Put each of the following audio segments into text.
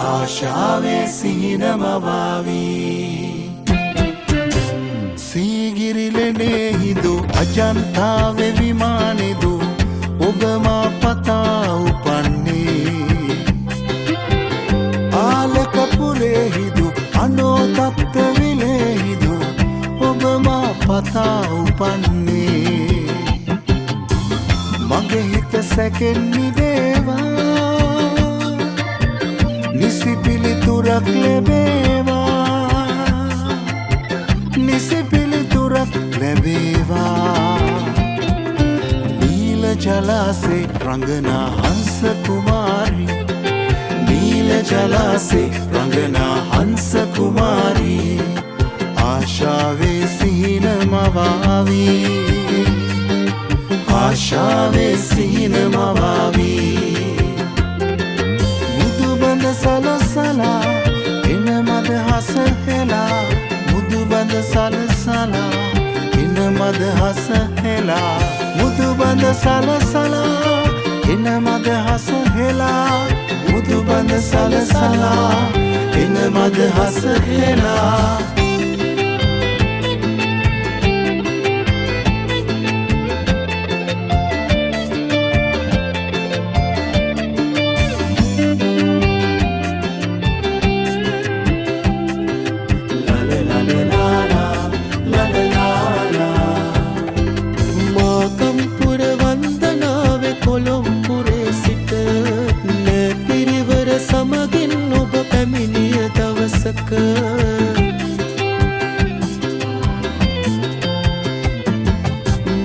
ආශාවේ සිහිනමවාවි සීගිරිලනේ හිදු අජන්තාවේ විමානෙදු ඔබ මා පතා උපන්නේ ආලකපුරේ හිදු අනෝතත්ත විලේ හිදු ඔබ මා පතා උපන්නේ මගේ හිත සැකෙන් නිදේවා නිසි පිළිතුරක් ලැබේවා නිසි පිළිතුරක් ලැබේවා නීල ජලාසේ රංගනා හංස කුමාරි නීල ජලාසේ රංගනා හංස කුමාරි ආශාවේ සිහිනමවාවි ආශාවේ සිහිනමවාවි මුදුබඳ සලසලා එන මද හස හෙලා මුදුබඳ සලසලා එන මද හස හෙලා මුදුබඳ සලසලා එන මද හස හෙලා මුදුබඳ සලසලා එන මද හස හෙලා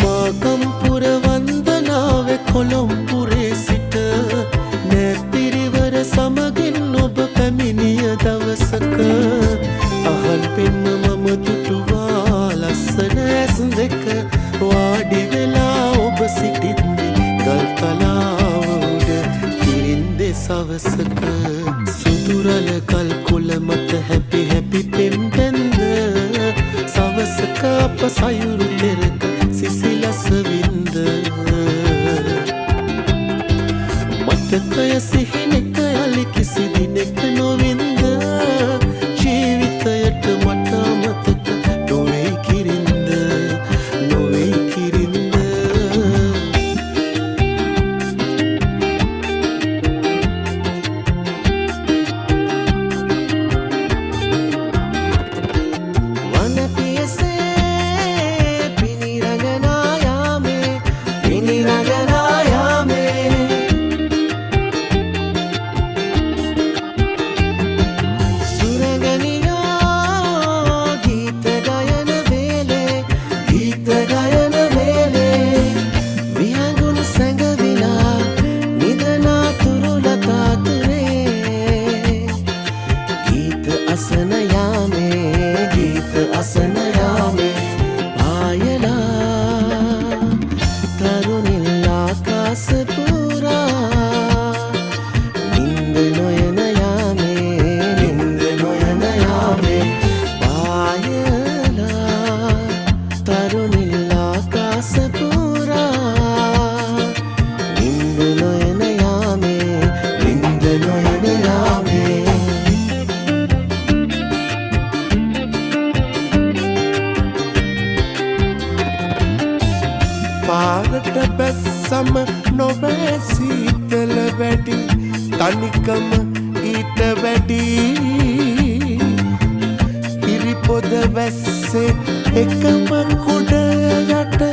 මාකම්පුර වන්දනාවේ කොළොම්පුරේ සිට නැපිරිවර සමගින් ඔබ පැමිණිය දවසක අහල් පෙන්න මම දුටුවා ලස්සන ඇස් දෙක වාඩි වෙලා ඔබ සිටින්නේ ගල් තලාව උඩ කිරින්දේ සවසක සුදුරල කල් කොළ මත හැපි හැපි පෙම්පෙන්ද සවසක අප සයුරු පෙරක සිසිලස වින්ද මතකය සිහිනෙක යලි කිසි දිනෙක නොවින්ද ජීවිතයට මට අමතක නොවේ කිරින්ද නොවේ කිරින්ද පාරට බැස්සම නොවේ සීතල වැඩි තනිකම ඊට වැඩි හිරිපොද වැස්සේ එකම කුඩ යට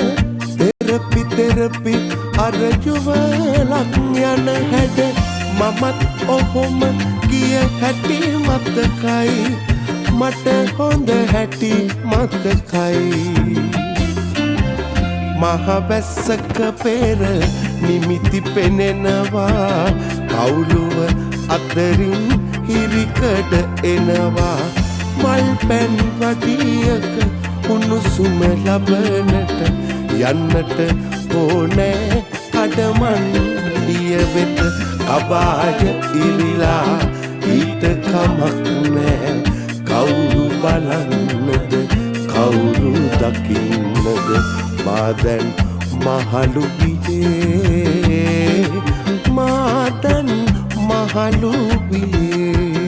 තෙරපි අර යුවලක් යන හැඩ මමත් ඔහොම ගිය හැටි මතකයි මට හොඳ හැටි මතකයි මහ බැස්සක පෙර නිමිති පෙනෙනවා කවුළුව අතරින් හිරිකඩ එනවා මල් පැන් වඩියක උණුසුම ලබනට යන්නට ඕනෑ කඩමන්ඩිය වෙත අබාය ඉරිලා ඊට කමක් නෑ කවුරු බලන්නද කවුරු දකින්නද මාදැන් මහලු වියේ මාදැන් මහලු වියේ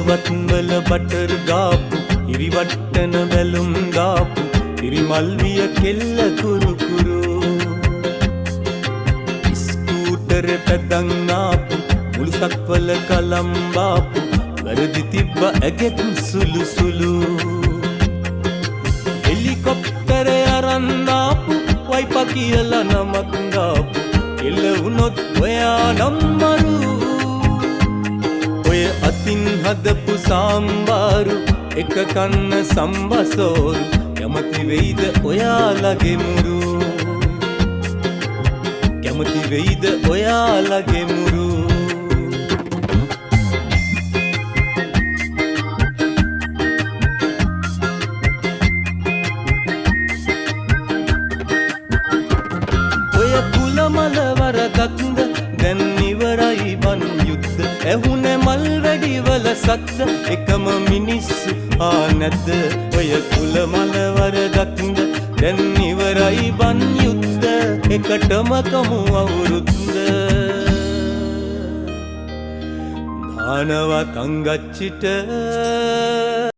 ඉරිවත්වල බටර් ගාපු ඉරිවට්ටන බැලුම් ගාපු ඉරිමල්විය කෙල්ල කුරු කුරු ස්කූටර් පැදන්නාපු මුළු සක්වල කලම්බාපු වැරදි තිබ්බ ඇගෙත් සුළු සුළු හෙලිකොප්ටර් අරන්නාපු වයිප කියලා නමක් ගාපු කෙල්ල වුණොත් ඔයා නම්මරු ඔය අතින් හදපු සාම්බාරු එක කන්න සම්බසෝරු කැමති වෙයිද ඔයාලගේ මුරු කැමති වෙයිද ඔයාලගේ මුරු ඔය කුලමල වරදක්ද දැන් ඉවරයි බන් යුද්ධ ඇහුනේ මල් වැඩිවල සද්ද එකම මිනිස්සු නැද්ද ඔය කුලමල වරදක්ද දැන් ඉවරයි බන් යුද්ධ එකටම කමු අවුරුද්ද දානවා තංගච්චිට